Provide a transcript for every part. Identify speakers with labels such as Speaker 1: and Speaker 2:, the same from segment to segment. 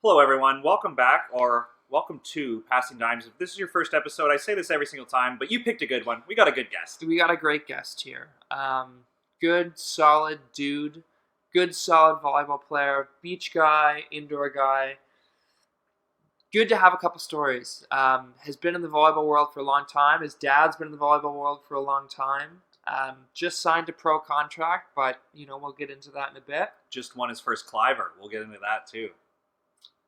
Speaker 1: Hello, everyone. Welcome back, or welcome to Passing Dimes. If this is your first episode, I say this every single time, but you picked a good one. We got a good guest.
Speaker 2: We got a great guest here. Good, solid dude. Good, solid volleyball player. Beach guy, indoor guy. Good to have a couple stories. Has been in the volleyball world for a long time. His dad's been in the volleyball world for a long time. Just signed a pro contract, but, we'll get into that in a bit.
Speaker 1: Just won his first Cliver. We'll get into that, too.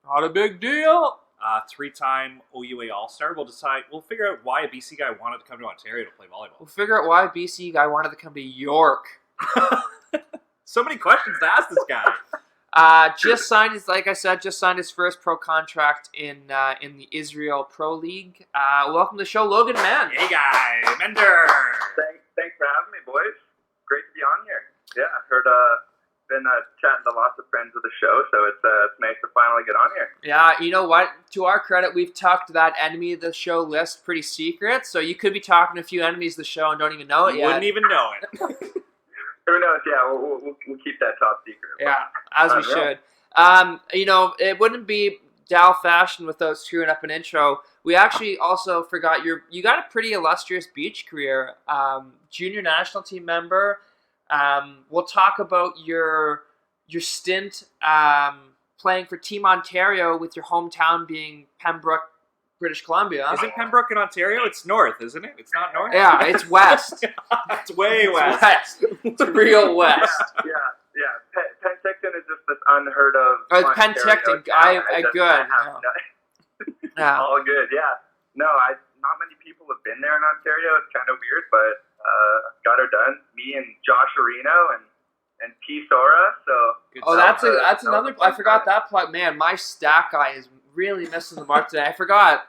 Speaker 2: Not a big deal.
Speaker 1: Three-time OUA All-Star. We'll figure out why a BC guy wanted to come to Ontario to play volleyball.
Speaker 2: We'll figure out why a BC guy wanted to come to York.
Speaker 1: So many questions to ask this guy.
Speaker 2: Just signed his first pro contract in the Israel Pro League. Welcome to the show, Logan Mend.
Speaker 1: Hey, guy. Mender.
Speaker 3: Thanks for having me, boys. Great to be on here. Yeah, I heard been chatting to lots of friends of the show, so it's nice to finally get on here.
Speaker 2: Yeah, you know what? To our credit, we've tucked that enemy of the show list pretty secret, so you could be talking to a few enemies of the show and don't even know it yet.
Speaker 1: Wouldn't even know it.
Speaker 3: Who knows? Yeah, we'll keep that top secret.
Speaker 2: Yeah, as we should. It wouldn't be Dal fashion without screwing up an intro. We actually also forgot you got a pretty illustrious beach career. Junior national team member. We'll talk about your stint playing for Team Ontario with your hometown being Pembroke, British Columbia.
Speaker 1: Is it Pembroke in Ontario? It's north, isn't it? It's not north?
Speaker 2: Yeah, it's west.
Speaker 1: It's way west.
Speaker 2: It's real west.
Speaker 3: Yeah. Penticton is just this unheard of.
Speaker 2: Oh, it's Penticton. Good.
Speaker 3: Yeah. All good, yeah. No, not many people have been there in Ontario. It's kind of weird, but got her done. Me and Josh Areno and P. Sora. So
Speaker 2: that's another. I forgot that plug. Man, my stat guy is really missing the mark today. I forgot.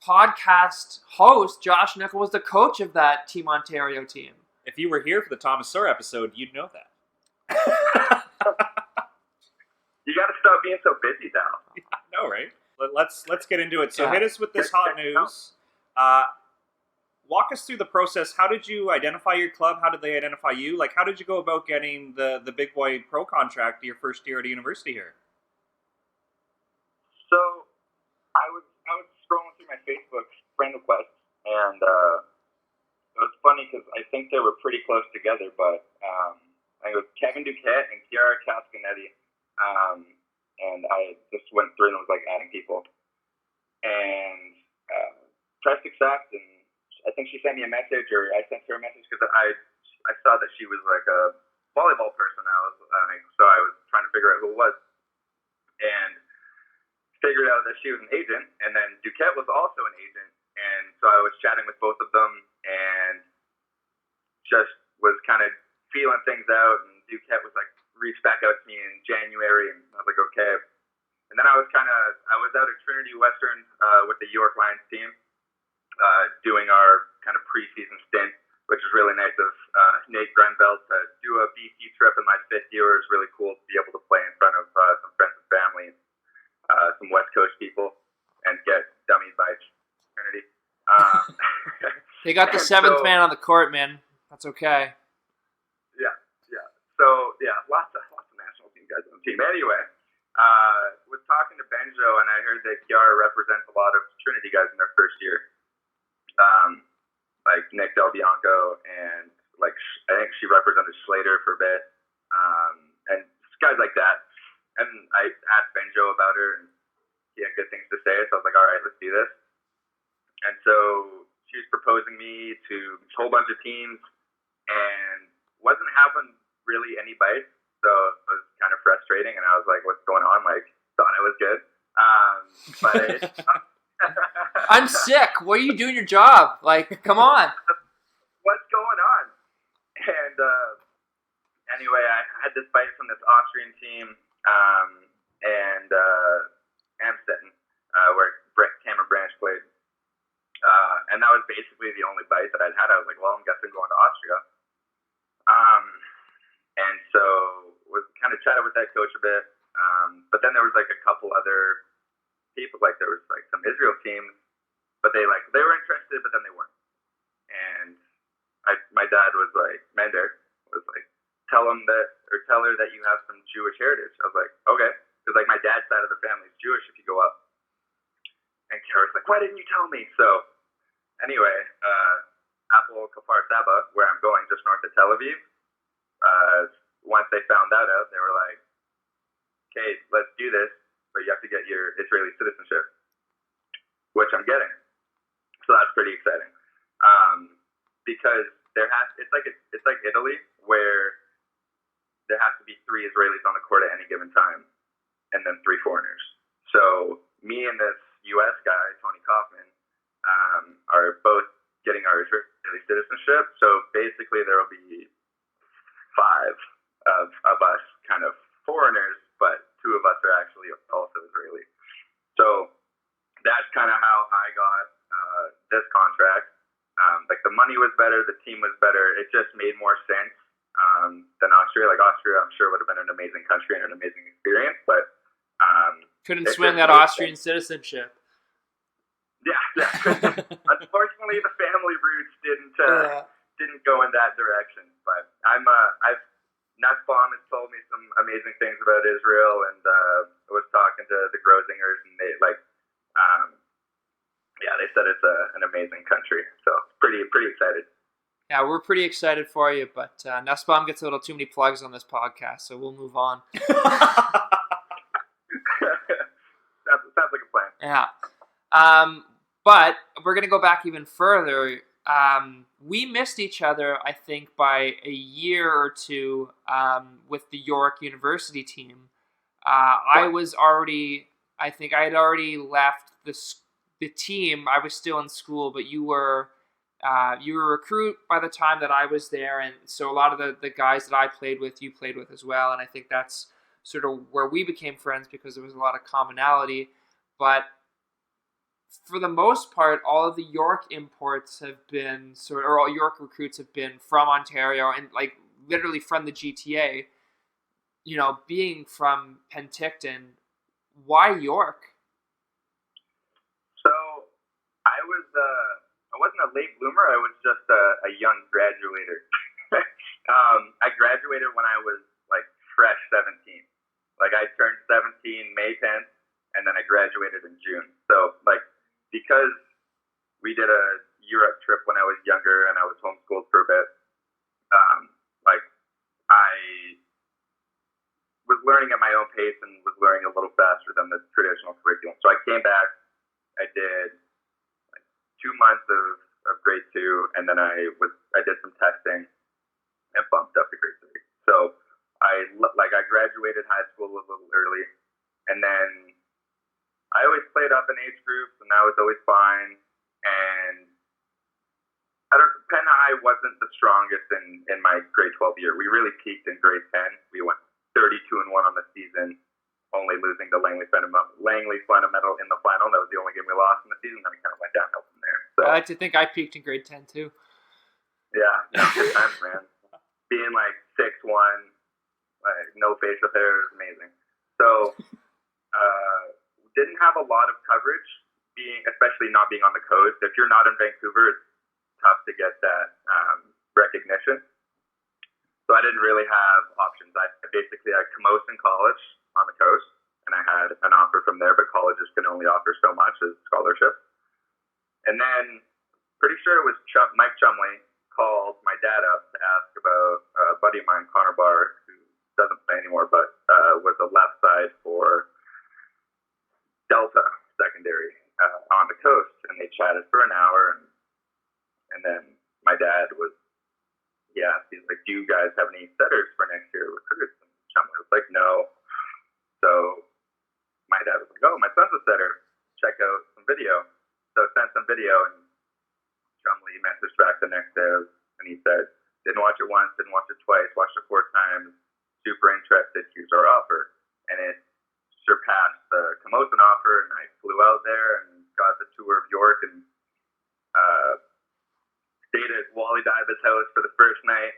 Speaker 2: Podcast host Josh Nickel was the coach of that Team Ontario team.
Speaker 1: If you were here for the Thomas Sora episode, you'd know that.
Speaker 3: You got to stop being so busy, Dal.
Speaker 1: Yeah, I know, right? Let's get into it. So
Speaker 2: Yeah.
Speaker 1: Hit us with this hot news. Walk us through the process. How did you identify your club? How did they identify you? Like, how did you go about getting the big boy pro contract your first year at a university here?
Speaker 3: So I was scrolling through my Facebook friend requests, and it was funny because I think they were pretty close together, but I think it was Kevin Duquette and Chiara Cascanetti, and I just went through and was like adding people, and pressed accept, and I think she sent me a message, or I sent her a message because I saw that she was like a volleyball person. So I was trying to figure out who it was, and figured out that she was an agent, and then Duquette was also an agent, and so I was chatting with both of them, and just was kind of feeling things out, and Duquette was like reached back out to me in January, and I was like, okay. And then I was out at Trinity Western with the York Lions team, doing our kind of preseason stint, which is really nice of Nate Grenville to do a BC trip in my fifth year. It was really cool to be able to play in front of some friends and family, some West Coast people, and get dummied by Trinity.
Speaker 2: They got the seventh man on the court, man. That's okay.
Speaker 3: Yeah. So lots of national team guys on the team. Anyway, was talking to Benjo, and I heard that Chiara represents a lot of Trinity guys in their first year. Like Nick Del Bianco, and like I think she represented Slater for a bit, and guys like that. And I asked Benjo about her, and he had good things to say, so I was like, all right, let's do this. And so she was proposing me to a whole bunch of teams, and wasn't having really any bites, so it was kind of frustrating, and I was like, what's going on? Like, thought I was good. But
Speaker 2: I'm sick. What are you doing your job? Like, come on.
Speaker 3: What's going on? And anyway, I had this bite from this Austrian team, and Amstetten, where Cameron Branch played. And that was basically the only bite that I'd had. I was like, well, I'm guessing going to Austria. And so was kind of chatted with that coach a bit. But then there was like a couple other people, like there was like some Israel teams, but they were interested, but then they weren't. And my dad was like, Mender was like, tell her that you have some Jewish heritage. I was like, okay, because like my dad's side of the family is Jewish if you go up. And Kara's like, why didn't you tell me? So anyway, Hapoel Kfar Saba, where I'm going just north of Tel Aviv, once they found that out, they were like, okay, let's do this, but you have to get your Israeli citizenship, which I'm getting. So that's pretty exciting. Because it's like Italy, where there has to be 3 Israelis on the court at any given time, and then 3 foreigners. So me and this U.S. guy, Tony Kaufman, are both getting our Israeli citizenship. So basically, there will be 5 of us kind of foreigners, but 2 of us are actually also Israeli. So that's kind of how I got this contract. Like the money was better, the team was better. It just made more sense than Austria. Like Austria, I'm sure would have been an amazing country and an amazing experience, but
Speaker 2: couldn't swing that Austrian citizenship.
Speaker 3: Yeah. Unfortunately, the family roots didn't go in that direction. But Nussbaum has told me some amazing things about Israel, and I was talking to the Grosingers, and they they said it's an amazing country. So pretty excited.
Speaker 2: Yeah, we're pretty excited for you, but Nussbaum gets a little too many plugs on this podcast, so we'll move on.
Speaker 3: Sounds like a plan.
Speaker 2: Yeah. But we're going to go back even further. We missed each other, I think, by a year or 2 with the York University team. I had already left the team. I was still in school, but you were a recruit by the time that I was there, and so a lot of the guys that I played with, you played with as well, and I think that's sort of where we became friends because there was a lot of commonality. But for the most part, all of the York imports have been or all York recruits have been from Ontario and like literally from the GTA. You know, being from Penticton, why York?
Speaker 3: So I wasn't a late bloomer. I was just a young graduator. I graduated when I was like fresh 17. Like I turned 17 May 10th, and then I graduated in June. So like because we did a Europe trip when I was younger and I was homeschooled for a bit, like I was learning at my own pace and was learning a little faster than the traditional curriculum. So I came back. I did like 2 months of grade 2, and then I did some testing and bumped up to grade 3. So I graduated high school a little early, and then I always played up in age groups, and that was always fine. And Penn High wasn't the strongest in my grade 12 year. We really peaked in grade 10. We went 32-1 on the season, only losing to Langley Fundamental in the final. That was the only game we lost in the season. Then we kind of went downhill from there. So,
Speaker 2: I like to think I peaked in grade 10 too.
Speaker 3: Yeah, good times, man. Being like 6'1", like no facial hair is amazing. So, didn't have a lot of coverage, especially not being on the coast. If you're not in Vancouver, it's tough to get that recognition. So I didn't really have options. I had Camosun in college on the coast, and I had an offer from there, but colleges can only offer so much as scholarship. And then, pretty sure it was Mike Chumley called my dad up to ask about a buddy of mine, Connor Barr, who doesn't play anymore, but was a left side for Delta secondary on the coast, and they chatted for an hour, and then my dad he's like, do you guys have any setters for next year recruits? And Chumley was like, no. So my dad was like, oh, my son's a setter. Check out some video. So sent some video, and Chumley messaged back the next day, and he said, didn't watch it once, didn't watch it twice, watched it 4 times, super interested, here's our offer. And it surpassed the Camosun offer, and I flew out there and got the tour of York and stayed at Wally Diba's house for the first night,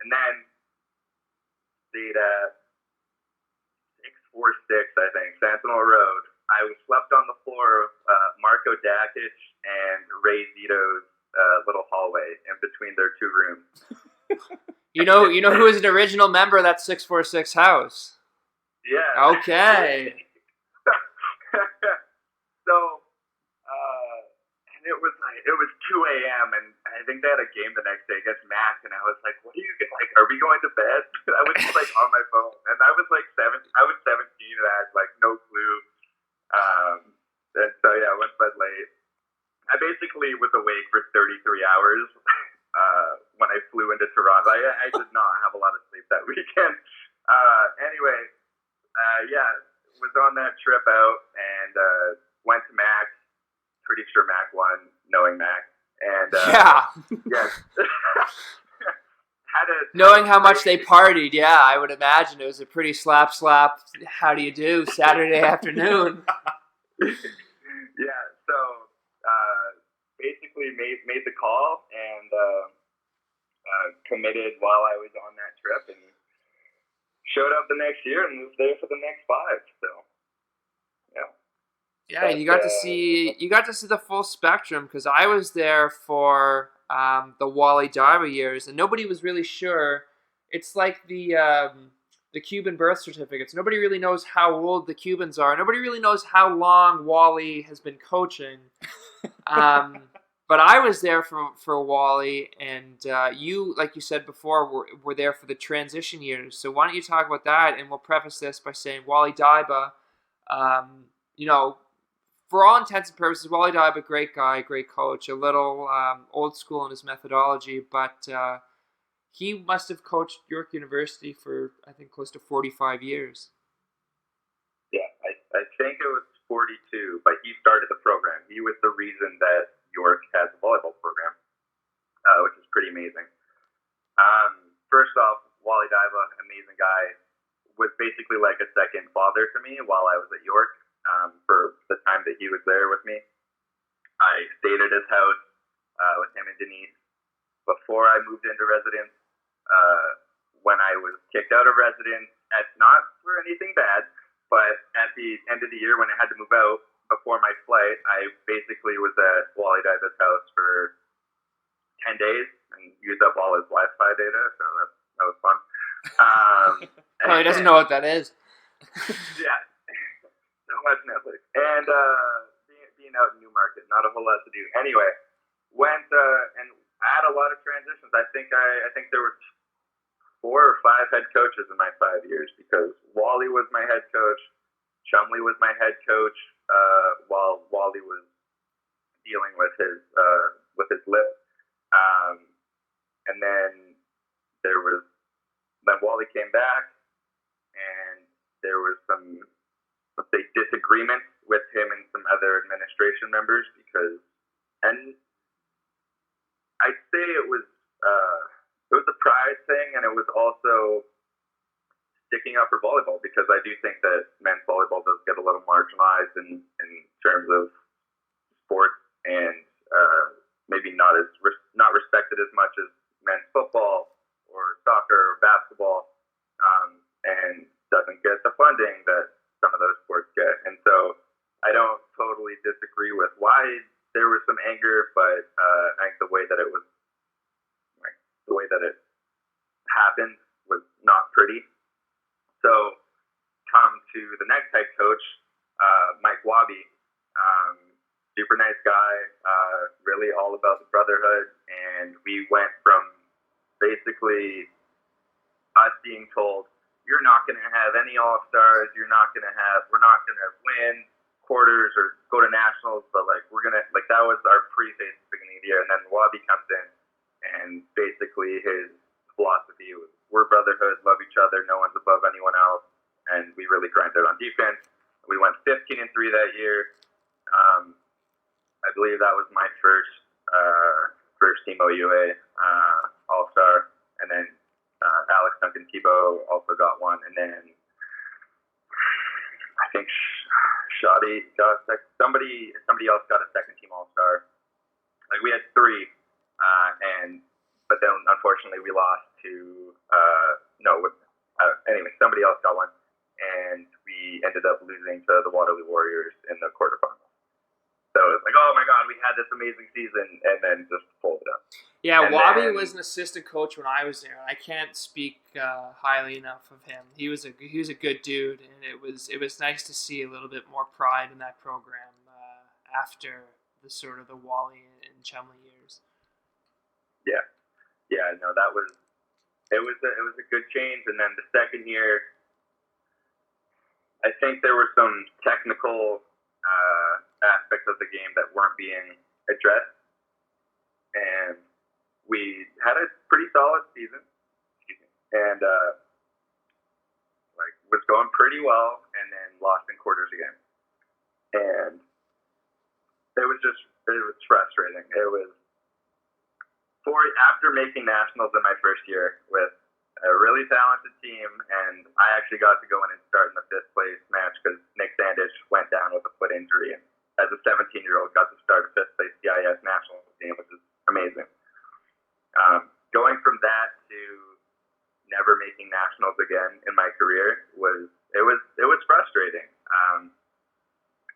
Speaker 3: and then stayed at 646, I think, Sentinel Road. I was slept on the floor of Marco Dakic and Ray Zito's little hallway in between their 2 rooms.
Speaker 2: You know who is an original member of that 646 house?
Speaker 3: Yeah,
Speaker 2: Okay.
Speaker 3: So, and it was 2 a.m. and I think they had a game the next day against Mac, and I was like, "What are you like? Are we going to bed?" I was just like on my phone, and I was like 17. I was 17, and I had like no clue. And so yeah, I went to bed late. I basically was awake for 33 hours when I flew into Toronto. I did not have a lot of sleep that weekend. Anyway, yeah, was on that trip out and went to Mac. Pretty sure Mac won, knowing Mac. And yes.
Speaker 2: Knowing how much they partied, yeah, I would imagine it was a pretty slap. How do you do Saturday afternoon?
Speaker 3: Yeah, so basically made the call and committed while I was on that trip and showed up the next year and was there for the next 5. So yeah.
Speaker 2: Yeah, you got to see the full spectrum because I was there for the Wally Diver years, and nobody was really sure. It's like the Cuban birth certificates. Nobody really knows how old the Cubans are. Nobody really knows how long Wally has been coaching. But I was there for Wally, and you, like you said before, were there for the transition years. So why don't you talk about that? And we'll preface this by saying Wally Daiba, for all intents and purposes, Wally Daiba, great guy, great coach, a little old school in his methodology, but he must have coached York University for, I think, close to 45 years.
Speaker 3: Yeah, I think it was 42, but he started the program. He was the reason that York has a volleyball program, which is pretty amazing. First off, Wally Daiba, amazing guy, was basically like a second father to me while I was at York. For the time that he was there with me, I stayed at his house with him and Denise before I moved into residence. When I was kicked out of residence, not for anything bad, but at the end of the year when I had to move out before my flight, I basically was at Wally Daiba's house for 10 days and used up all his Wi-Fi data, so that was fun.
Speaker 2: Oh, he doesn't know what that is.
Speaker 3: Yeah. So much Netflix. And being out in Newmarket, not a whole lot to do. Anyway, went and I had a lot of transitions. I think there were 4 or 5 head coaches in my 5 years because Wally was my head coach, Chumley was my head coach, while Wally was dealing with his lip. And then Wally came back, and there was some, let's say, disagreement with him and some other administration members and I'd say it was a pride thing, and it was also sticking up for volleyball because I do think that men's volleyball does get a little marginalized in terms of sports and maybe not respected as much as men's football or soccer or basketball, and doesn't get the funding that some of those sports get. And so I don't totally disagree with why there was some anger, but I think the way that it happened was not pretty. So come to the next head coach, Mike Wabi, super nice guy, really all about the brotherhood, and we went from basically us being told, you're not going to have any All-Stars, we're not going to win quarters or go to nationals, but that was our pre-phase at the beginning of the year. And then Wabi comes in, and basically his philosophy was, we're brotherhood, love each other, no one's above anyone else, and we really grinded on defense. We went 15-3 that year. I believe that was my first team OUA All-Star, and then Alex Duncan Thibault also got one, and then I think Shoddy got somebody else got a second team All-Star. Like we had 3, but then unfortunately we lost to anyway, somebody else got one, and we ended up losing to the Waterloo Warriors in the quarterfinals. So it was like, oh my God, we had this amazing season, and then just folded up.
Speaker 2: Yeah,
Speaker 3: And
Speaker 2: Wabi
Speaker 3: then-
Speaker 2: was an assistant coach when I was there. I can't speak highly enough of him. He was a good dude, and it was nice to see a little bit more pride in that program after the sort of the Wally and Chumley years.
Speaker 3: Yeah, no, it was a good change. And then the second year, I think there were some technical aspects of the game that weren't being addressed, and we had a pretty solid season, and was going pretty well, and then lost in quarters again, and it was frustrating. It was after making nationals in my first year with a really talented team, and I actually got to go in and start in the 5th place match because Nick Sandich went down with a foot injury, and as a 17-year-old got to start a 5th place CIS national team, which is amazing. Going from that to never making nationals again in my career was frustrating.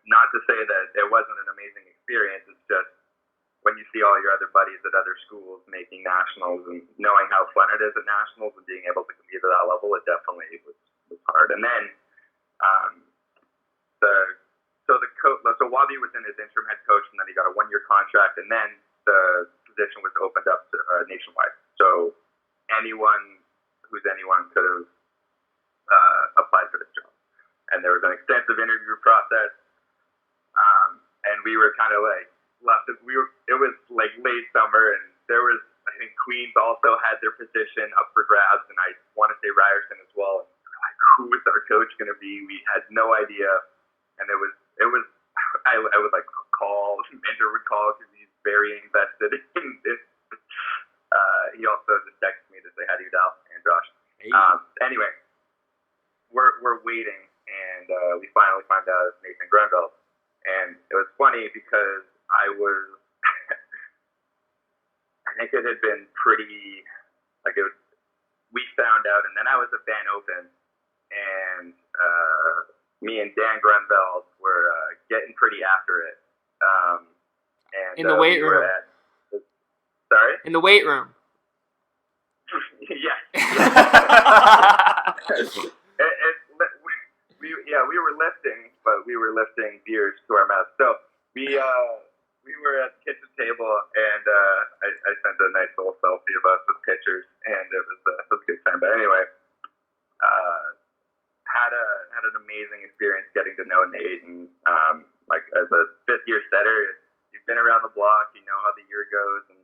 Speaker 3: Not to say that it wasn't an amazing experience. It's just when you see all your other buddies at other schools making nationals and knowing how fun it is at nationals and being able to compete at that level, it definitely was hard. And then so Wabi was in his interim head coach, and then he got a 1-year contract, and then the position was opened up to nationwide. So anyone could have applied for this job, and there was an extensive interview process, and we were kind of like left. It was like late summer, and there was, I think, Queens also had their position up for grabs, and I want to say Ryerson as well. Like, who is our coach going to be? We had no idea, and it was. I would like call. Mender would call because he's very invested in this. He also just texted me to say hi to you, Dal and Josh.
Speaker 1: Hey.
Speaker 3: Anyway, we're waiting, and we finally find out it's Nathan Grunwald, and it was funny because I think it had been pretty, like it was, we found out, and then I was at Van Open, and me and Dan Grunwald were getting pretty after it. And
Speaker 2: In the weight room.
Speaker 3: Sorry?
Speaker 2: In the weight room.
Speaker 3: Yeah. We were lifting, but we were lifting beers to our mouths. So we were at the kitchen table, and I sent a nice little selfie of us with pictures, and it was a good time. But anyway, had an amazing experience getting to know Nate, and like as a 5th-year setter, you've been around the block, you know how the year goes, and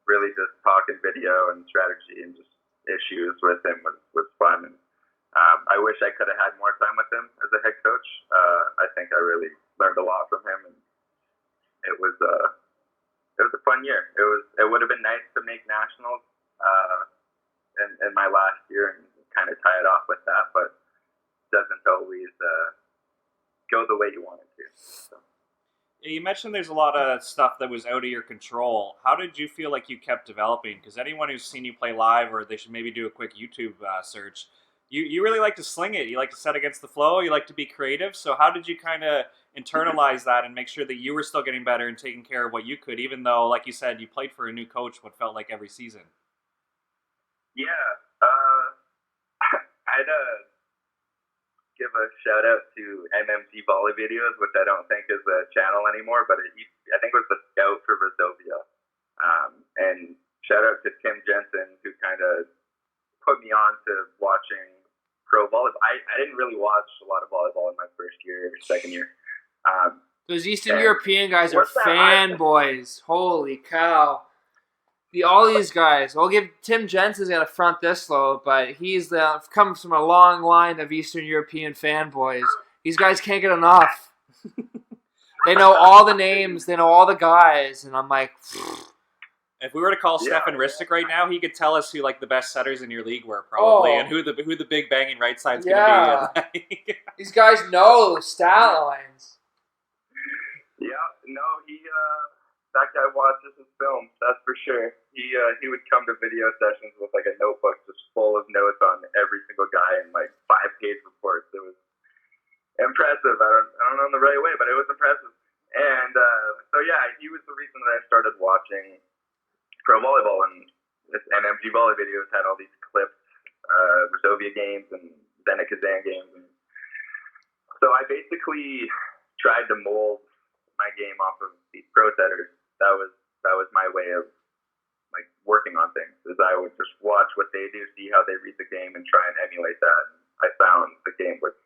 Speaker 3: really just talking video and strategy and just issues with him was fun. And I wish I could have had more time with him as a head coach. I think I really learned a lot from him, and it was a fun year. It would have been nice to make nationals in my last year and kind of tie it off with that, but it doesn't always go the way you want it to. So.
Speaker 1: You mentioned there's a lot of stuff that was out of your control. How did you feel like you kept developing? Because anyone who's seen you play live, or they should maybe do a quick YouTube search, you really like to sling it. You like to set against the flow. You like to be creative. So how did you kind of internalize that and make sure that you were still getting better and taking care of what you could, even though, like you said, you played for a new coach what felt like every season?
Speaker 3: Yeah. I'd give a shout out to MMG Volley Videos, which I don't think is a channel anymore, but I think it was the scout for Resovia. And shout out to Tim Jensen, who kind of put me on to watching pro volleyball. I didn't really watch a lot of volleyball in my first year, second year.
Speaker 2: Those Eastern European guys are
Speaker 3: what's that
Speaker 2: fanboys. Holy cow. All these guys. I'll give Tim Jensen's going to front this low, but he's comes from a long line of Eastern European fanboys. These guys can't get enough. They know all the names. They know all the guys. And I'm like...
Speaker 1: If we were to call Stefan Ristic right now, he could tell us who like the best setters in your league were probably, and who the big banging right side's going to be.
Speaker 2: These guys know stat lines.
Speaker 3: Yeah, no, that guy watches his films, that's for sure. He would come to video sessions with like a notebook just full of notes on every single guy and like 5-page reports. It was impressive. I don't know in the right way, but it was impressive. And so yeah, he was the reason that I started watching pro volleyball, and this MMG volley videos had all these clips, Resovia games and Zenit Kazan games. And so I basically tried to mold my game off of these pro setters. That was my way of like working on things. Is I would just watch what they do, see how they read the game, and try and emulate that. And I found the game would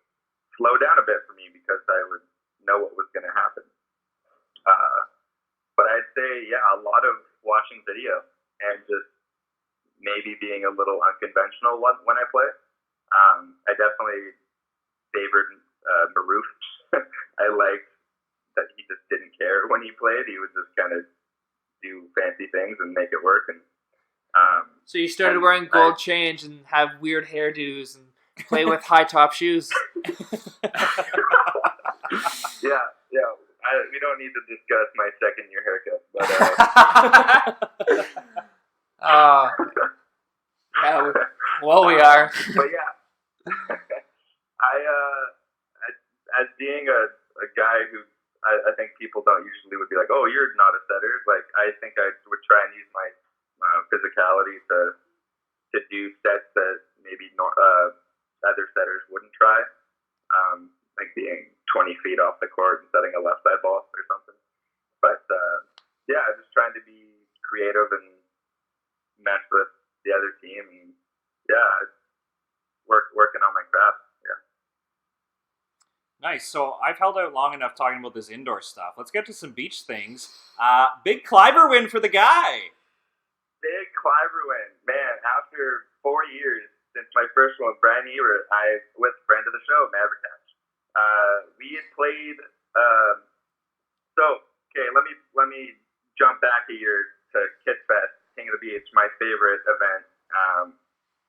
Speaker 3: slow down a bit for me because I would know what was going to happen. But I'd say, yeah, a lot of watching video and just maybe being a little unconventional when I play. I definitely favored Maroof. I liked that he just didn't care when he played. He would just kind of do fancy things and make it work. And
Speaker 2: so you started wearing gold chains and have weird hairdos and play with high top shoes.
Speaker 3: Yeah. We don't need to discuss my second year haircut, but
Speaker 2: yeah, well, we are.
Speaker 3: But yeah, as being a guy who I think people don't usually would be like, oh, you're not a setter. Like, I think I would try and use my physicality to do sets that maybe other setters wouldn't try. Like being 20 feet off the court and setting a left side ball or something. But yeah, just trying to be creative and mess with the other team, and yeah, working on my craft. Yeah.
Speaker 1: Nice. So I've held out long enough talking about this indoor stuff. Let's get to some beach things. Big Cliver win for the guy.
Speaker 3: Big Cliver win, man. After 4 years since my first one, Brian Ebert, I with friend of the show, Maverick. We had played. Okay, let me jump back a year to Kids Fest, King of the Beach, my favorite event,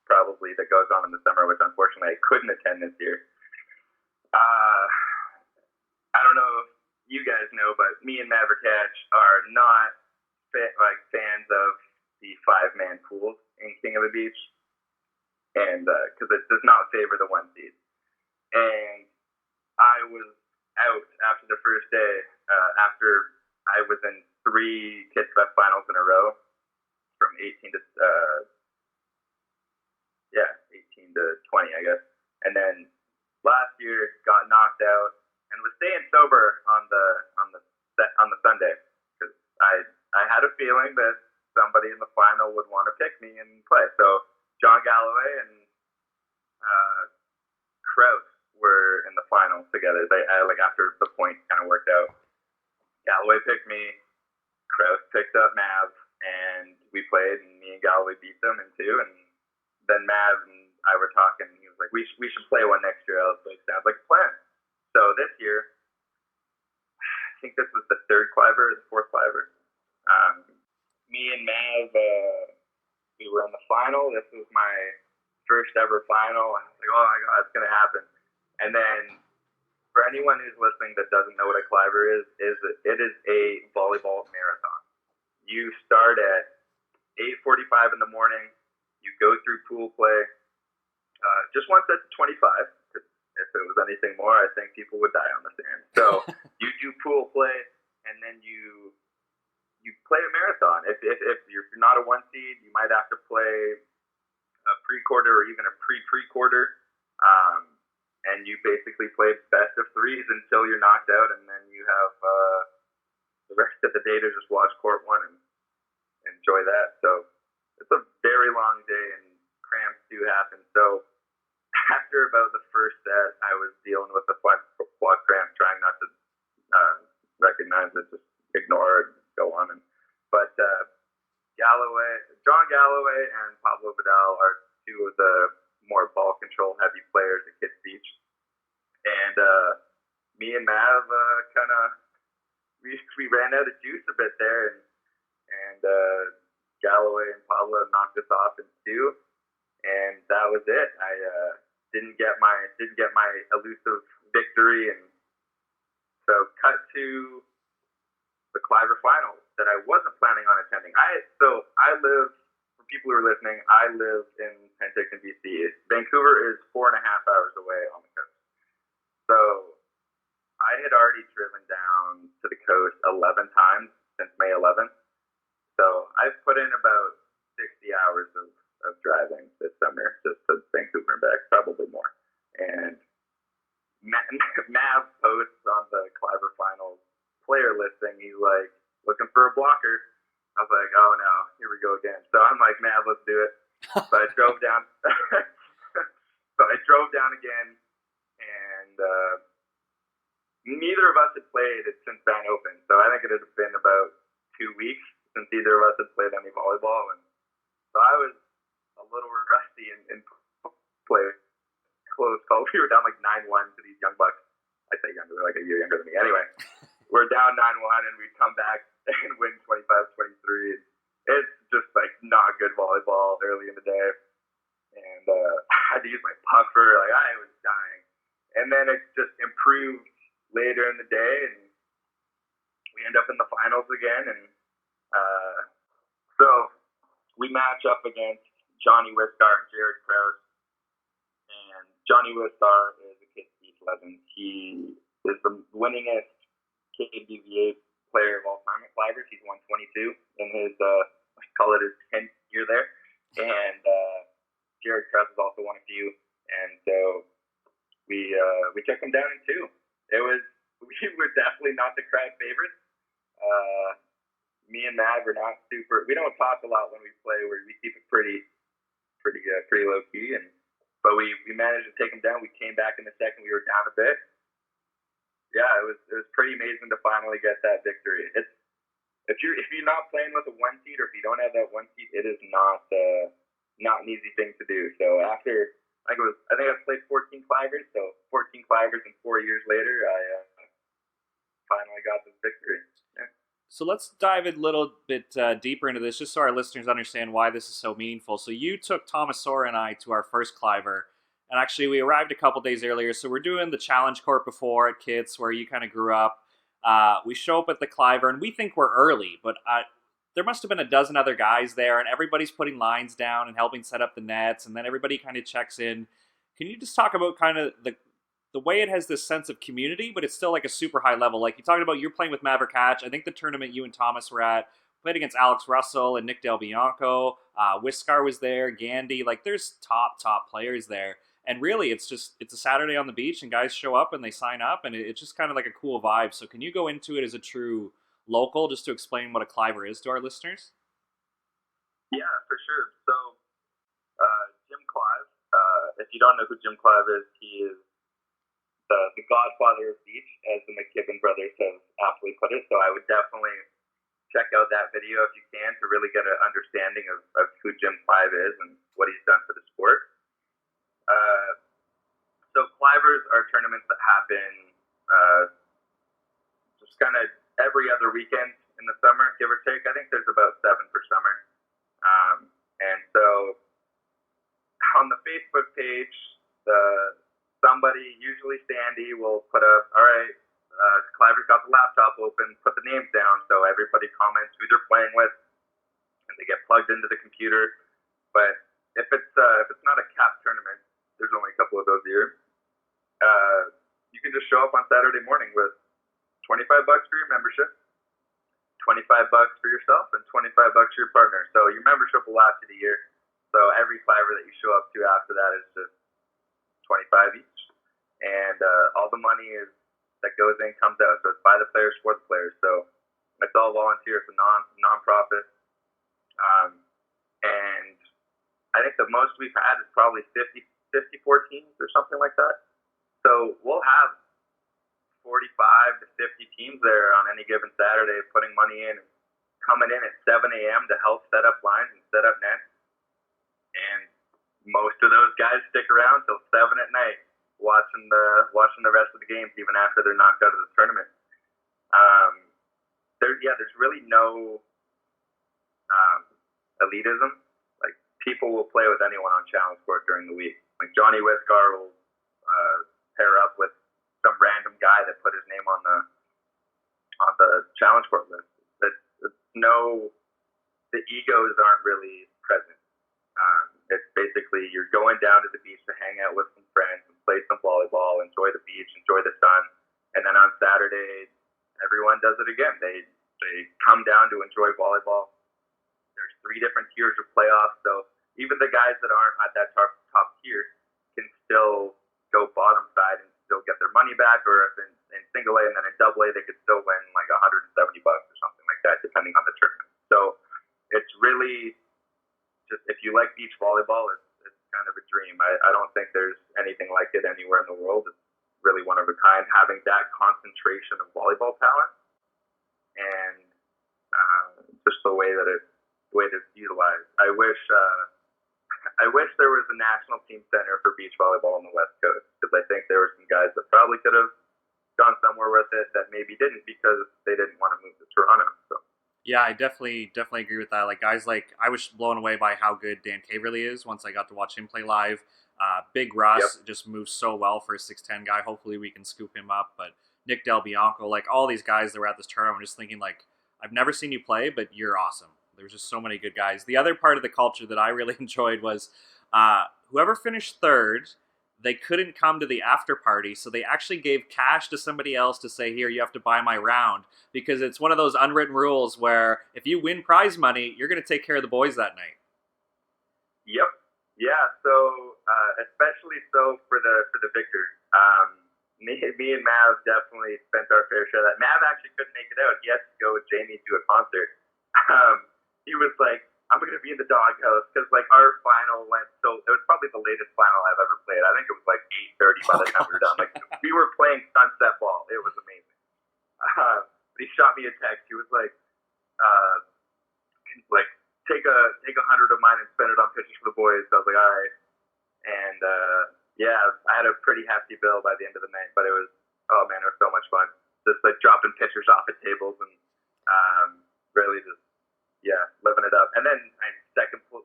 Speaker 3: probably that goes on in the summer, which unfortunately I couldn't attend this year. I don't know if you guys know, but me and Maverick Hatch are not fans of the 5-man pools in King of the Beach, and because it does not favor the 1 seed. And I was out after the first day, after I was in 3 Kids Fest finals in a row, from 18 to 20, I guess. And then last year got knocked out and was staying sober on the Sunday because I had a feeling that somebody in the final would want to pick me and play. So John Galloway and Kraus were in the final together. After the points kind of worked out, Galloway picked me, Kraus picked up Mav, and we played, and me and Galloway beat them in 2. And then Mav and I were talking, and he was like, we should play one next year. I was like, sounds like a plan. So this year, I think this was the 3rd Cliver or the 4th Cliver. Me and Mav, we were in the final. This was my first ever final. I was like, oh my God, it's going to happen. And then, for anyone who's listening that doesn't know what a Cliver is it is a volleyball marathon. You start at 8:45 in the morning. You go through pool play. Just one set to 25. If it was anything more, I think people would die on the sand. So you do pool play, and then you play a marathon. If you're not a 1 seed, you might have to play a pre-quarter or even a pre-pre-quarter. And you basically play best of 3s until you're knocked out, and then you have the rest of the day to just watch court 1 and enjoy that. So it's a very long day, and cramps do happen. So after about the first set, I was dealing with the quad cramp, trying not to recognize it, just ignore it, and go on. But John Galloway and Pablo Vidal are 2 of the more ball control heavy players at Kids Beach, and me and Mav we ran out of juice a bit there, and Galloway and Pablo knocked us off in 2, and that was it. I didn't get my elusive victory, and so cut to the Cliver final that I wasn't planning on attending. I live. People who are listening, I live in Penticton, BC. Vancouver is 4.5 hours away on the coast. So I had already driven down to the coast 11 times since May 11th. So I've put in player listing. He's like, looking for a blocker. I was like, oh no, here we go again. So I'm like, man, let's do it. So I drove down. Again, and neither of us had played it since Van Open. So I think it had been about 2 weeks since either of us had played any volleyball, and so I was a little rusty in play close call. We were down like 9-1 to these young bucks. I say younger, they're like a year younger than me. Anyway, we're down 9-1, and we come back and win 25-23. It's just like not good volleyball early in the day, and I had to use my puffer. Like I was dying, and then it just improved later in the day, and we end up in the finals again, and so we match up against Johnny Wistar and Jared Krause. And Johnny Wistar is a Kids Beach legend. He is the winningest KBVA player of all time at Clivers. He's won 22 in his, I call it his 10th year there. And Jared Krause has also won a few. And so we took him down in 2. We were definitely not the crowd favorites. Me and Mav are not super. We don't talk a lot when we play. We keep it pretty low key. But we managed to take them down. We came back in the second. We were down a bit. Yeah, it was pretty amazing to finally get that victory. If you're not playing with a 1 seed, or if you don't have that 1 seed, it is not an easy thing to do. So after I think I played 14 Clivers. So 14 Clivers, and 4 years later, I finally got this victory. Yeah.
Speaker 1: So let's dive a little bit deeper into this, just so our listeners understand why this is so meaningful. So you took Thomas Sora and I to our first Cliver, and actually we arrived a couple days earlier. So we're doing the challenge court before at Kits, where you kind of grew up. We show up at the Cliver, and we think we're early, but there must have been a dozen other guys there, and everybody's putting lines down and helping set up the nets, and then everybody kind of checks in. Can you just talk about kind of the way it has this sense of community, but it's still like a super high level? Like you talked about, you're playing with Maverick Hatch. I think the tournament you and Thomas were at, played against Alex Russell and Nick Del Bianco. Wiscar was there, Gandy. Like there's top players there. And really, it's a Saturday on the beach, and guys show up and they sign up, and it's just kind of like a cool vibe. So can you go into it as a true local, just to explain what a Cliver is to our listeners?
Speaker 3: Yeah, for sure. So Jim Clive, if you don't know who Jim Clive is, he is the godfather of beach, as the McKibben brothers have aptly put it. So I would definitely check out that video if you can, to really get an understanding of who Jim Clive is and what he's done for the sport. So Clivers are tournaments that happen just kind of every other weekend in the summer, give or take. I think there's about 7 per summer. And so on the Facebook page, somebody, usually Sandy, will put up, all right, Cliver's got the laptop open, put the names down, so everybody comments who they're playing with, and they get plugged into the computer. But if it's not a cap tournament, there's only a couple of those a year, you can just show up on Saturday morning with $25 for your membership, $25 for yourself, and $25 for your partner. So your membership will last you the year. So every Cliver that you show up to after that is just $25 each, and all the money that goes in comes out. So it's by the players, for the players. So it's all volunteer. It's a non-profit. And I think the most we've had is probably 54 teams or something like that. So we'll have 45 to 50 teams there on any given Saturday, putting money in, coming in at 7 a.m. to help set up lines and set up nets. And most of those guys stick around till 7 at night, watching the rest of the games, even after they're knocked out of the tournament. There's really no elitism. Like people will play with anyone on challenge court during the week. Like Johnny Wiscar will pair up with some random guy that put his name on the challenge court list. The egos aren't really present. It's basically you're going down to the beach to hang out with some friends and play some volleyball, enjoy the beach, enjoy the sun, and then on Saturday, everyone does it again. They come down to enjoy volleyball. There's 3 different tiers of playoffs, so even the guys that aren't at that top tier can still go bottom side and still get their money back, or if in single A, and then in double A they could still win like $170 or something like that, depending on the tournament. So it's really just, if you like beach volleyball, it's kind of a dream. I don't think there's anything like it anywhere in the world. It's really one of a kind, having that concentration of volleyball talent, and just the way that it's utilized. I wish there was a national team center for beach volleyball on the West Coast, because I think there were some guys that probably could have gone somewhere with it that maybe didn't, because they didn't want to move to Toronto. So.
Speaker 1: Yeah, I definitely agree with that. Like, guys like, I was blown away by how good Dan K really is once I got to watch him play live. Big Russ just moves so well for a 6'10" guy. Hopefully we can scoop him up. But Nick Del Bianco, like all these guys that were at this tournament, I'm just thinking, like, I've never seen you play, but you're awesome. There's just so many good guys. The other part of the culture that I really enjoyed was whoever finished third, they couldn't come to the after party, so they actually gave cash to somebody else to say, here, you have to buy my round, because it's one of those unwritten rules where if you win prize money, you're going to take care of the boys that night.
Speaker 3: Yep. Yeah. So especially so for the victors. Me and Mav definitely spent our fair share of that. Mav actually couldn't make it out. He had to go with Jamie to a concert. He was like, I'm going to be in the doghouse, because like our final went, so it was probably the latest final I've ever played. I think it was like 8:30 by the time we were done. Like, we were playing sunset ball. It was amazing. But he shot me a text. He was like take a 100 of mine and spend it on pitches for the boys. So I was like, all right. And yeah, I had a pretty hefty bill by the end of the night, but it was, oh man, it was so much fun. Just like dropping pitchers off at tables and really just, yeah, living it up. And then second Paul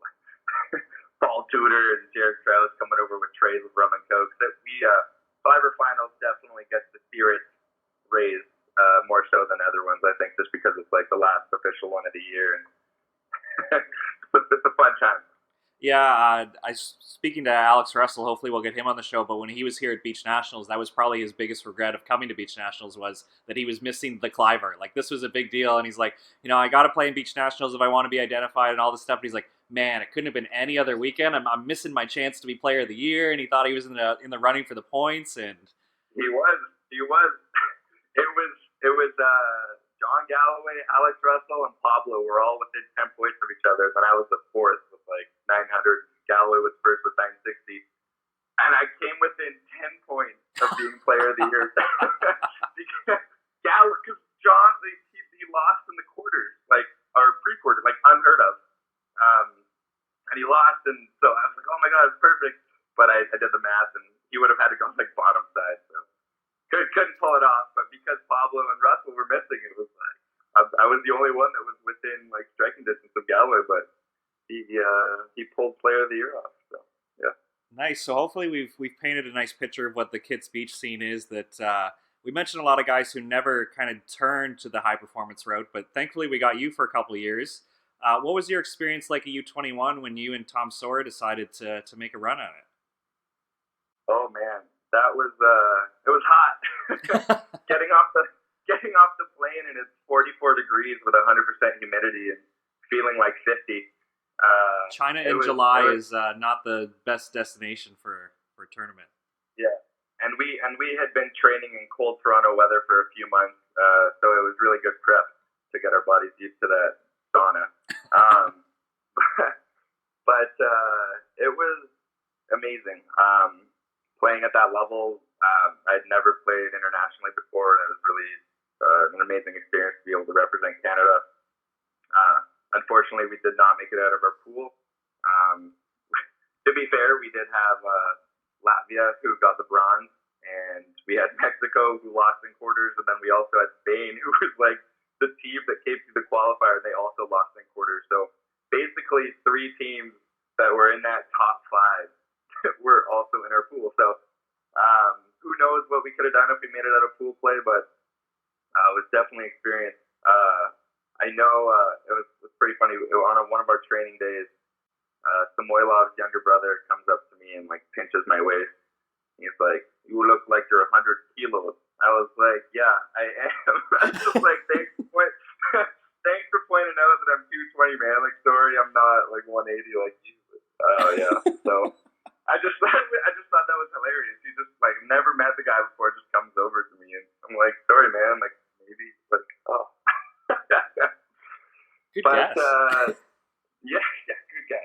Speaker 3: Tudor and Jared Krause coming over with trays of rum and coke. So Cliver finals definitely gets the spirits raised more so than other ones, I think, just because it's like the last official one of the year, and it's a fun time.
Speaker 1: Yeah, speaking to Alex Russell, hopefully we'll get him on the show, but when he was here at Beach Nationals, that was probably his biggest regret of coming to Beach Nationals, was that he was missing the Cliver. Like, this was a big deal, and he's like, I got to play in Beach Nationals if I want to be identified and all this stuff, and he's like, man, it couldn't have been any other weekend. I'm missing my chance to be player of the year, and he thought he was in the running for the points, and...
Speaker 3: He was. It was John Galloway, Alex Russell, and Pablo were all within 10 points of each other. Then I was the fourth with like 900. Galloway was first with 960. And I came within 10 points of being player of the year. Because John, he lost in the quarters, or pre-quarter, unheard of. And he lost, and so I was like, oh my God, it's perfect. But I did the math, and he would have had to go bottom side. So couldn't pull it off. But because Pablo and Russell were missing, it was like I was the only one that was within striking distance of Galloway. But he pulled player of the year off. So yeah.
Speaker 1: Nice. So hopefully we've painted a nice picture of what the kids' beach scene is. That we mentioned a lot of guys who never kind of turned to the high performance route, but thankfully we got you for a couple of years. What was your experience like at U21 when you and Tom Sawyer decided to make a run at it?
Speaker 3: Oh man, that was it was hot. getting off the plane, and it's 44 degrees with 100% humidity and feeling like 50.
Speaker 1: China in July is not the best destination for a tournament.
Speaker 3: Yeah, and we had been training in cold Toronto weather for a few months, so it was really good prep to get our bodies used to that sauna. But it was amazing. Playing at that level, I'd never played internationally before, and it was really an amazing experience to be able to represent Canada. Unfortunately, we did not make it out of our pool. To be fair, we did have Latvia, who got the bronze, and we had Mexico, who lost in quarters, and then we also had Spain, who was the team that came through the qualifier, and they also lost in quarters. So basically 3 teams that were in that top 5 were also in our pool. So who knows what we could have done if we made it out of pool play, but it was definitely an experience. I know it was pretty funny. On one of our training days, Samoilov's younger brother comes up to me and pinches my waist. He's like, "You look like you're 100 kilos." I was like, "Yeah, I am." I was just like, thanks for pointing out that I'm 220, man. Sorry, I'm not 180 like you. Yeah. So I just thought that was hilarious. He just never met the guy before, just comes over to me, and I'm like,
Speaker 1: Good
Speaker 3: But
Speaker 1: guess.
Speaker 3: yeah,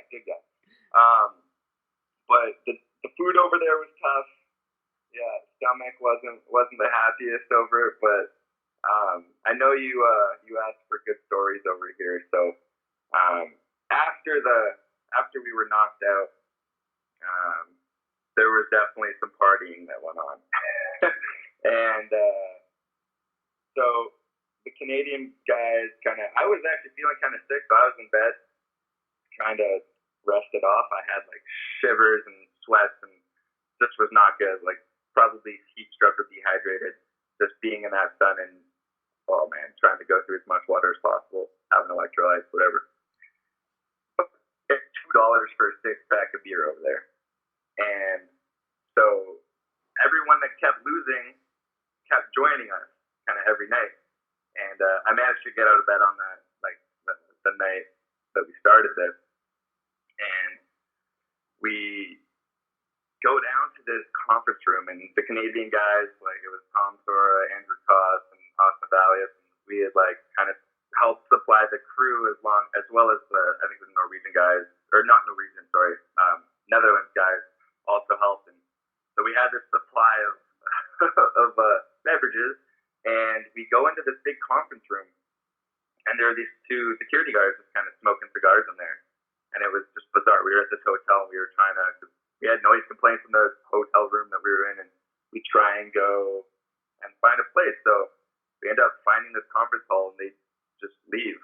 Speaker 3: good guy. But the food over there was tough. Yeah, stomach wasn't the happiest over it, but I know you asked for good stories over here. So after we were knocked out, there was definitely some partying that went on, and so the Canadian guys I was actually feeling kind of sick, so I was in bed trying to rest it off. I had like shivers and sweats, and this was not good. Like probably heat stroke or dehydrated, just being in that sun and oh man, trying to go through as much water as possible, having electrolytes, whatever. It's $2 for a 6-pack of beer over there, and so everyone that kept losing kept joining us kind of every night, and I managed to get out of bed on that like the night that we started this, and we go down to this conference room, and the Canadian guys, like it was Tom Sora, Andrew Koss, and Austin Valius, and we had like kind of helped supply the crew as well as I think the Norwegian guys, or not Norwegian, sorry, Netherlands guys also helped, and so we had this supply of of beverages, and we go into this big conference room, and there are these two security guards just kind of smoking cigars in there, and it was just bizarre. We were at this hotel, and we were trying to. We had noise complaints in the hotel room that we were in, and we try and go and find a place. So we end up finding this conference hall, and they just leave.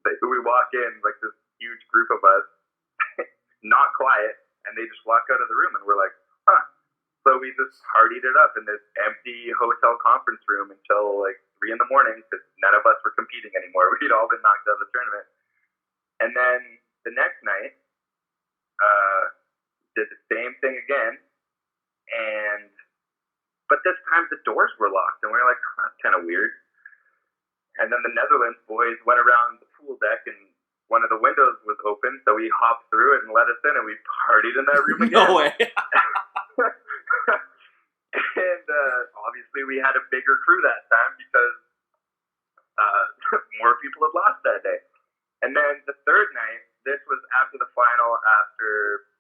Speaker 3: We walk in, like this huge group of us, not quiet, and they just walk out of the room, and we're like, huh. So we just partied it up in this empty hotel conference room until like 3 a.m. because none of us were competing anymore. We'd all been knocked out of the tournament. And then the next night, did the same thing again, but this time the doors were locked, and we were like, oh, that's kind of weird. And then the Netherlands boys went around the pool deck, and one of the windows was open, so we hopped through it and let us in, and we partied in that room again.
Speaker 1: No way.
Speaker 3: And obviously we had a bigger crew that time because more people had lost that day. And then the third night, this was after the final, after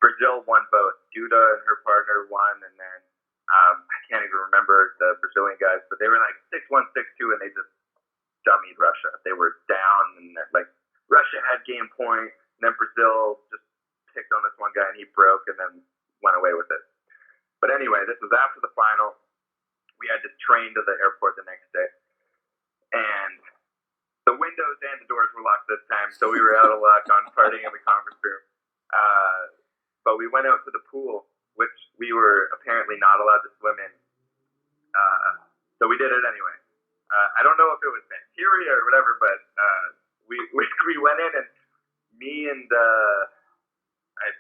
Speaker 3: Brazil won both. Duda and her partner won, and then I can't even remember the Brazilian guys, but they were like 6-1, 6-2, and they just dummied Russia. They were down, and like Russia had game point, and then Brazil just picked on this one guy, and he broke, and then went away with it. But anyway, this was after the final. We had to train to the airport the next day, and the windows and the doors were locked this time, so we were out of luck on partying in the conference room. But we went out to the pool, which we were apparently not allowed to swim in. So we did it anyway. I don't know if it was bacteria or whatever, but we went in, and me and I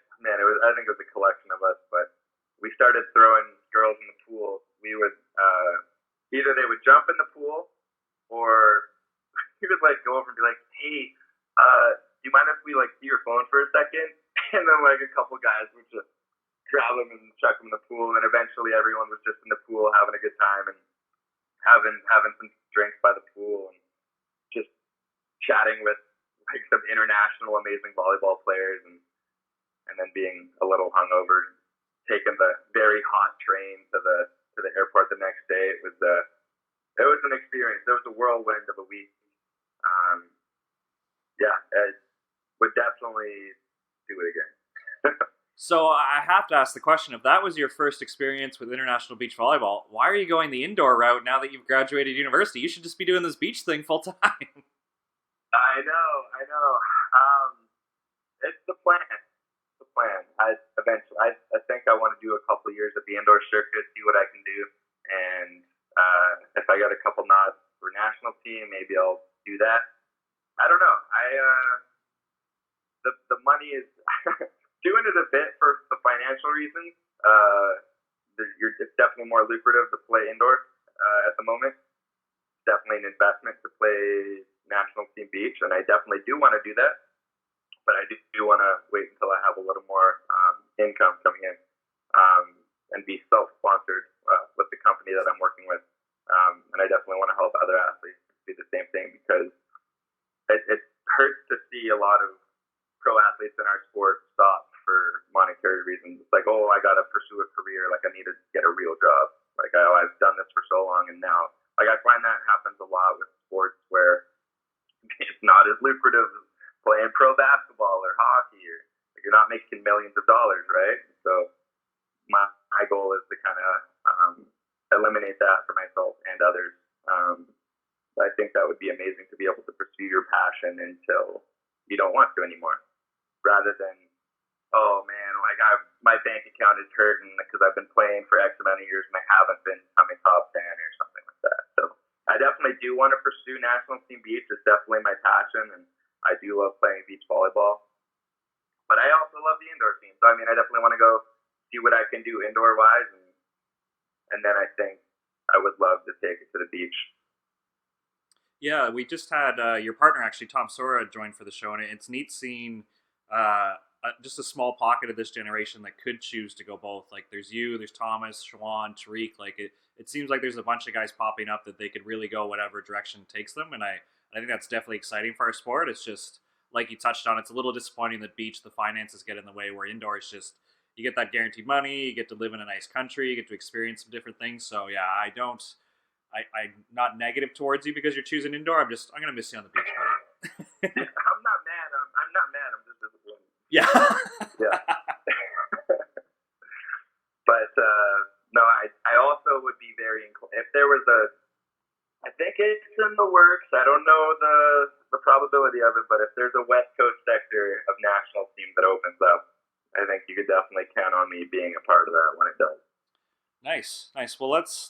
Speaker 3: think it was a collection of us, but we started throwing girls in the pool. We would either they would jump in the pool, or we would like go over and be like, hey, do you mind if we like see your phone for a second? And then like a couple guys would just grab them and chuck them in the pool, and then eventually everyone was just in the pool having a good time and having some drinks by the pool and just chatting with like some international amazing volleyball players, and then being a little hungover, taking the very hot train to the airport the next day. It was an experience. It was a whirlwind of a week. I would definitely do it again.
Speaker 1: So I have to ask the question, if that was your first experience with international beach volleyball, why are you going the indoor route now that you've graduated university? You should just be doing this beach thing full time.
Speaker 3: I know. It's the plan. I think I want to do a couple of years at the indoor circuit, see what I can do, and if I got a couple nods for national team, maybe I'll do that. I don't know. The money is doing it a bit for the financial reasons. It's definitely more lucrative to play indoor at the moment. Definitely an investment to play national team beach, and I definitely do want to do that. But I do want to wait until I have a little more income coming in, and be self-sponsored with the company that I'm working with. And I definitely want to help other athletes do the same thing, because find that happens a lot with sports where it's not as lucrative as playing pro basketball or hockey, or like, you're not making millions of dollars, right? So my goal is to kind of eliminate that for myself and others. I think that would be amazing to be able to pursue your passion until you don't want to anymore, rather than, oh man, like my bank account is hurting because I've been playing for X amount of years and I haven't been becoming top 10 or something like that. So I definitely do want to pursue national team beach. It's definitely my passion, and I do love playing beach volleyball. But I also love the indoor scene. So I mean, I definitely want to go see what I can do indoor wise, and then I think I would love to take it to the beach.
Speaker 1: Yeah, we just had your partner, actually, Tom Sora, join for the show, and it's neat seeing just a small pocket of this generation that could choose to go both. Like, there's you, there's Thomas, Shawan, Tariq. Like, it seems like there's a bunch of guys popping up that they could really go whatever direction takes them, and I think that's definitely exciting for our sport. It's just, like you touched on, it's a little disappointing that beach, the finances get in the way, where indoor is just, you get that guaranteed money, you get to live in a nice country, you get to experience some different things. So, yeah, I'm not negative towards you because you're choosing indoor. I'm gonna miss you on the beach, buddy.
Speaker 3: I'm not mad. I'm not mad. I'm just disappointed.
Speaker 1: Yeah.
Speaker 3: Yeah. But no, I also would be very if there was I think it's in the works. I don't know the probability of it, but if there's a West Coast sector of national team that opens up, I think you could definitely count on me being a part of that when it does.
Speaker 1: Nice. Well, let's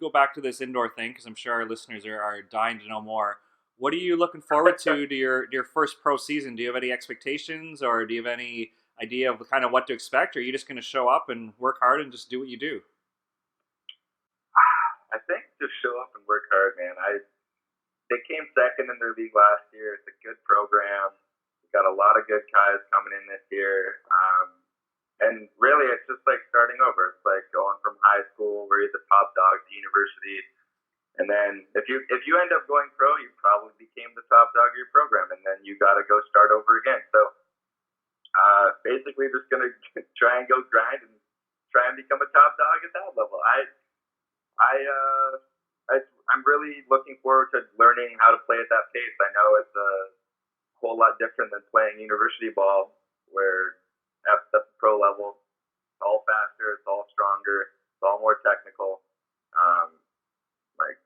Speaker 1: go back to this indoor thing, because I'm sure our listeners are dying to know more. What are you looking forward to your first pro season? Do you have any expectations, or do you have any idea of kind of what to expect? Or are you just going to show up and work hard and just do what you do?
Speaker 3: I think just show up and work hard, man. They came second in their league last year. It's a good program. We got a lot of good guys coming in this year. And really, it's just like starting over. It's like going from high school where you're the top dog to university. And then if you end up going pro, you probably became the top dog of your program, and then you got to go start over again. So basically just going to try and go grind and try and become a top dog at that level. I'm really looking forward to learning how to play at that pace. I know it's a whole lot different than playing university ball, where at the pro level, it's all faster, it's all stronger, it's all more technical. Like,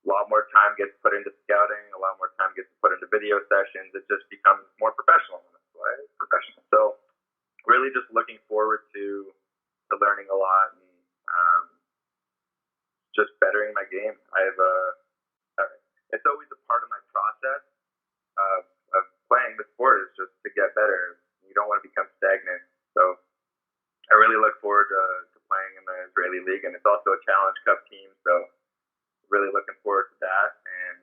Speaker 3: a lot more time gets put into scouting, a lot more time gets put into video sessions. It just becomes more professional. So really just looking forward to learning a lot and just bettering my game. It's always a part of my process of playing the sport, is just to get better. You don't want to become stagnant. So I really look forward to playing in the Israeli League, and it's also a Challenge Cup team, so really looking forward to that. And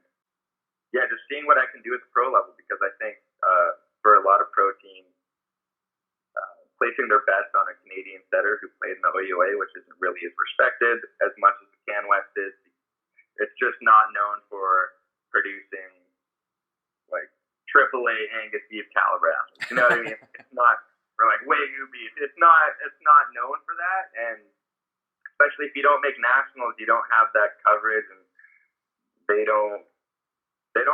Speaker 3: yeah, just seeing what I can do at the pro level, because I think for a lot of pro teams, placing their best on a Canadian setter who played in the OUA, which isn't really as respected as much as the Can West is. It's just not known for producing like AAA Angus beef caliber athletes. You know what I mean? It's not for like Wagyu beef. It's not known for that, and especially if you don't make nationals, you don't have that coverage, and they don't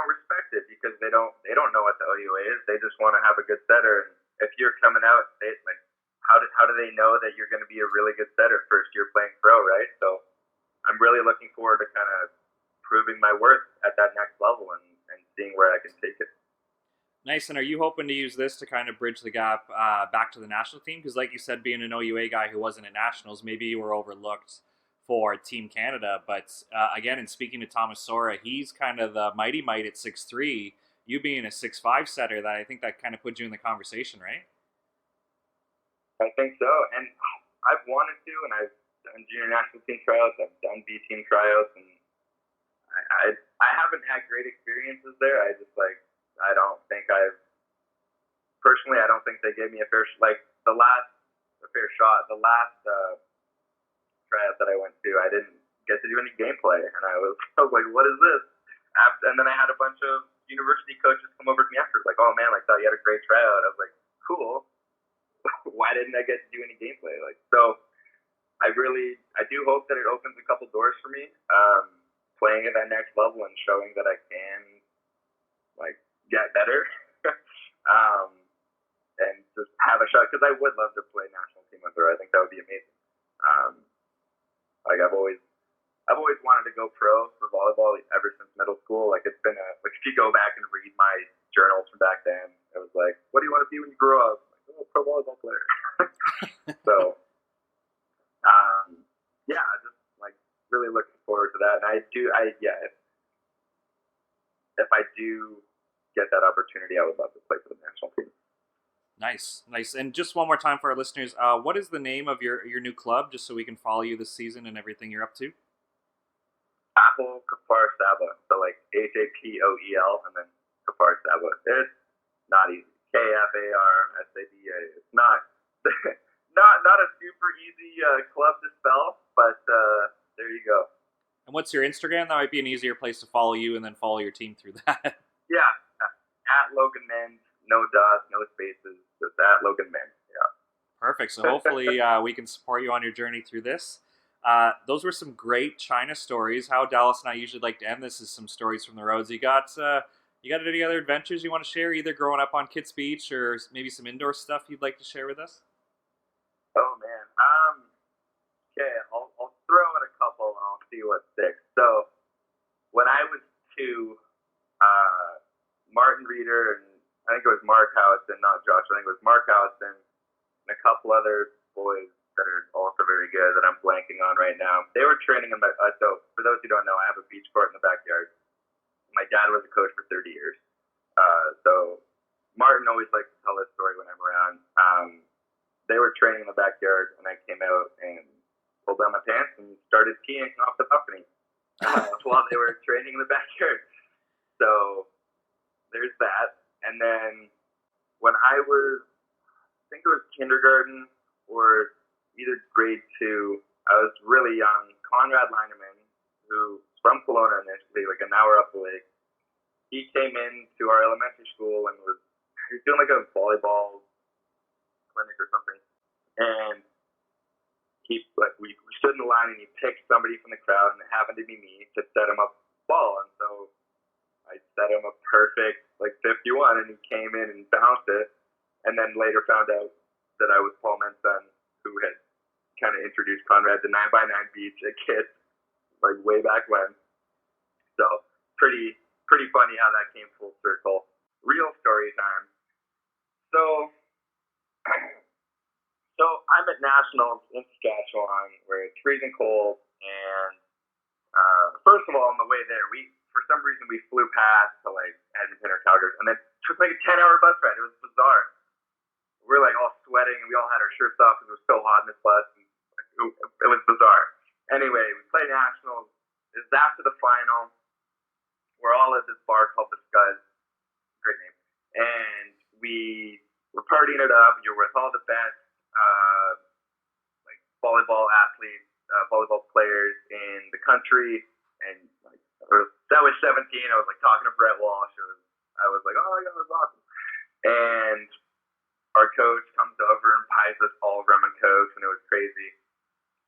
Speaker 3: respect it because they don't know what the OUA is. They just want to have a good setter. And if you're coming out, how do they know that you're going to be a really good setter first year playing pro, right? So I'm really looking forward to kind of proving my worth at that next level and seeing where I can take it.
Speaker 1: Nice. And are you hoping to use this to kind of bridge the gap back to the national team? Because like you said, being an OUA guy who wasn't at nationals, maybe you were overlooked for Team Canada. But again, in speaking to Thomas Sora, he's kind of the mighty might at 6'3". You being a 6'5" setter, that I think that kind of put you in the conversation, right?
Speaker 3: I think so. And I've wanted to, and I've done junior national team tryouts, I've done B team tryouts, and I haven't had great experiences there. I don't think they gave me a fair shot. The last tryout that I went to, I didn't get to do any gameplay, and I was like, what is this? And then I had a bunch of university coaches come over to me after, like, oh man, I thought you had a great tryout. I was like, cool. Why didn't I get to do any gameplay? So I do hope that it opens a couple doors for me. playing at that next level and showing that I can like get better. And just have a shot, because I would love to play national team with her. I think that would be amazing. Like I've always wanted to go pro for volleyball ever since middle school. Like it's been like if you go back and read my journals from back then, it was like, what do you want to be when you grow up? Like, oh, pro volleyball player. So, yeah, just like really looking forward to that. And if I do get that opportunity, I would love to play for the national team.
Speaker 1: Nice. And just one more time for our listeners, what is the name of your new club, just so we can follow you this season and everything you're up to?
Speaker 3: Hapoel Kfar Saba. So like Hapoel and then Kfar Saba. It's not easy. Kfarsaba. It's not not a super easy club to spell, but there you go.
Speaker 1: And what's your Instagram? That might be an easier place to follow you and then follow your team through that.
Speaker 3: Yeah, at Logan Mend. No dots, no spaces, just at Logan Mend. Yeah.
Speaker 1: Perfect. So hopefully we can support you on your journey through this. Those were some great China stories. How Dallas and I usually like to end this is some stories from the roads. You got any other adventures you want to share, either growing up on Kitts Beach or maybe some indoor stuff you'd like to share with us?
Speaker 3: Oh man. Okay, I'll throw in a couple and I'll see what sticks. So when I was 2, Martin Reeder and I think it was Mark Howison, not Josh. I think it was Mark Howison and a couple other boys that are also very good that I'm blanking on right now. They were training in my. So for those who don't know, I have a beach court in the backyard. My dad was a coach for 30 years. So Martin always likes to tell this story when I'm around. They were training in the backyard, and I came out and pulled down my pants and started peeing off the balcony while they were training in the backyard. So there's that. And then when I think it was kindergarten or either grade 2, I was really young. Conrad Lineman, who's from Kelowna initially, like an hour up the lake, he came into our elementary school and he was doing like a volleyball clinic or something. And we stood in the line and he picked somebody from the crowd, and it happened to be me, to set him up ball. And so I set him a perfect 51, and he came in and bounced it, and then later found out that I was Paul Ment's son, who had kind of introduced Conrad to 9x9 beach at Kitts, way back when. So pretty funny how that came full circle. Real story time. So I'm at Nationals in Saskatchewan, where it's freezing cold, and first of all, on the way there, for some reason we flew past to Edmonton or Calgary, and then took a 10-hour bus ride. It was bizarre. We were all sweating, and we all had our shirts off because it was so hot in this bus. And it was bizarre. Anyway, we played Nationals. It was after the final. We're all at this bar called the Scud. Great name. And we were partying it up. You're with all the best volleyball athletes, volleyball players in the country, and that was 17. I was talking to Brett Walsh. I was like, oh my god, that's awesome. And our coach comes over and buys us all rum and coke, and it was crazy.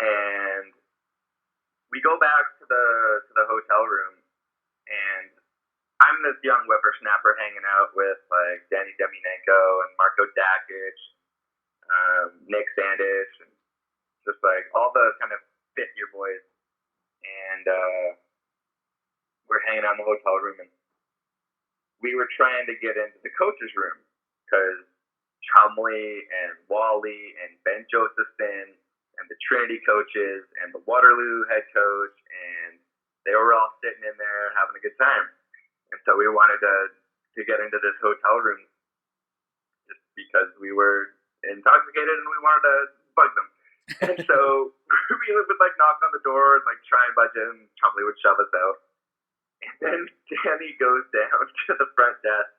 Speaker 3: And we go back to the hotel room, and I'm this young whippersnapper hanging out with Danny Deminenko and Marco Dakic, Nick Sandish, and just all the kind of fit your boys. And we're hanging out in the hotel room, and we were trying to get into the coach's room because Chumley and Wally and Ben Josephson and the Trinity coaches and the Waterloo head coach, and they were all sitting in there having a good time. And so we wanted to get into this hotel room just because we were intoxicated and we wanted to bug them. And so we would knock on the door and try and budge in, and Chumley would shove us out. And then Danny goes down to the front desk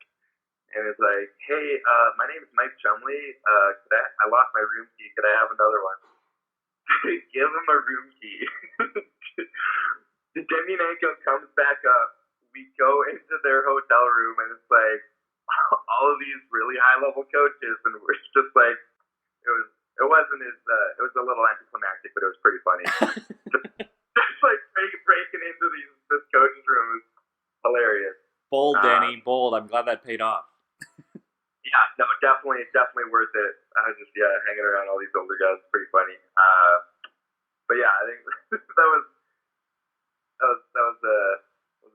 Speaker 3: and is like, hey, my name is Mike Chumley. I lost my room key. Could I have another one? Give him a room key. Deminenko comes back up. We go into their hotel room, and it's all of these really high-level coaches, and we're just it wasn't as, it was a little anticlimactic, but it was pretty funny. just breaking into this coach's room was hilarious.
Speaker 1: Bold, Danny, bold. I'm glad that paid off.
Speaker 3: Yeah, no, definitely worth it. I was just hanging around all these older guys. It's pretty funny. But yeah, I think that was a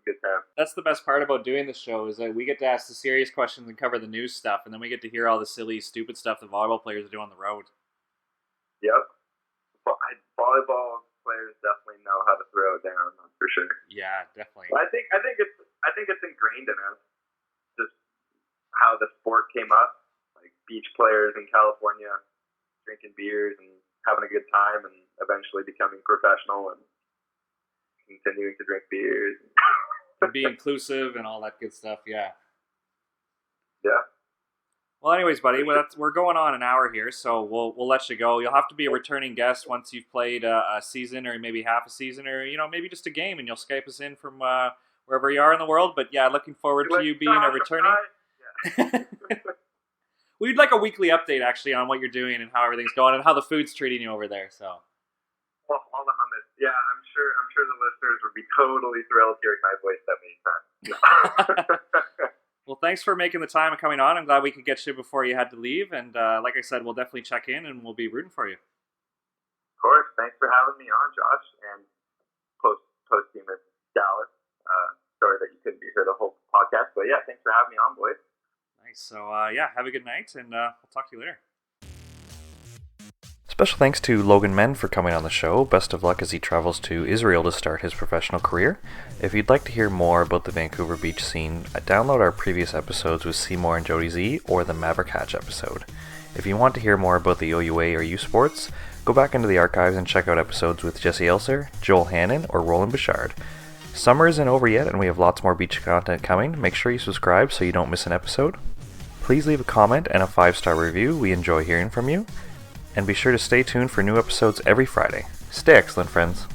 Speaker 3: good time.
Speaker 1: That's the best part about doing the show is that we get to ask the serious questions and cover the news stuff, and then we get to hear all the silly, stupid stuff the volleyball players do on the road.
Speaker 3: Yep, volleyball players definitely know how to throw it down. That's for sure.
Speaker 1: Yeah, definitely.
Speaker 3: I think it's ingrained in us. Just how the sport came up, like beach players in California drinking beers and having a good time, and eventually becoming professional and continuing to drink beers.
Speaker 1: And be inclusive and all that good stuff, yeah.
Speaker 3: Yeah.
Speaker 1: Well, anyways, buddy, we're going on an hour here, so we'll let you go. You'll have to be a returning guest once you've played a season or maybe half a season or, maybe just a game, and you'll Skype us in from wherever you are in the world. But, yeah, looking forward to you being a returning. Yeah. We'd like a weekly update, actually, on what you're doing and how everything's going and how the food's treating you over there, so.
Speaker 3: Well, all the hummus. Yeah, I'm sure the listeners would be totally thrilled hearing my voice that many times.
Speaker 1: Well, thanks for making the time and coming on. I'm glad we could get you before you had to leave. And like I said, we'll definitely check in and we'll be rooting for you.
Speaker 3: Of course. Thanks for having me on, Josh. And post-team at Dallas. Sorry that you couldn't be here the whole podcast. But yeah, thanks for having me on, boys.
Speaker 1: Nice. So have a good night and we'll talk to you later.
Speaker 4: Special thanks to Logan Mend for coming on the show. Best of luck as he travels to Israel to start his professional career. If you'd like to hear more about the Vancouver beach scene, download our previous episodes with Seymour and Jody Z or the Maverick Hatch episode. If you want to hear more about the OUA or U Sports, go back into the archives and check out episodes with Jesse Elser, Joel Hannon, or Roland Bouchard. Summer isn't over yet and we have lots more beach content coming. Make sure you subscribe so you don't miss an episode. Please leave a comment and a 5-star review. We enjoy hearing from you. And be sure to stay tuned for new episodes every Friday. Stay excellent, friends.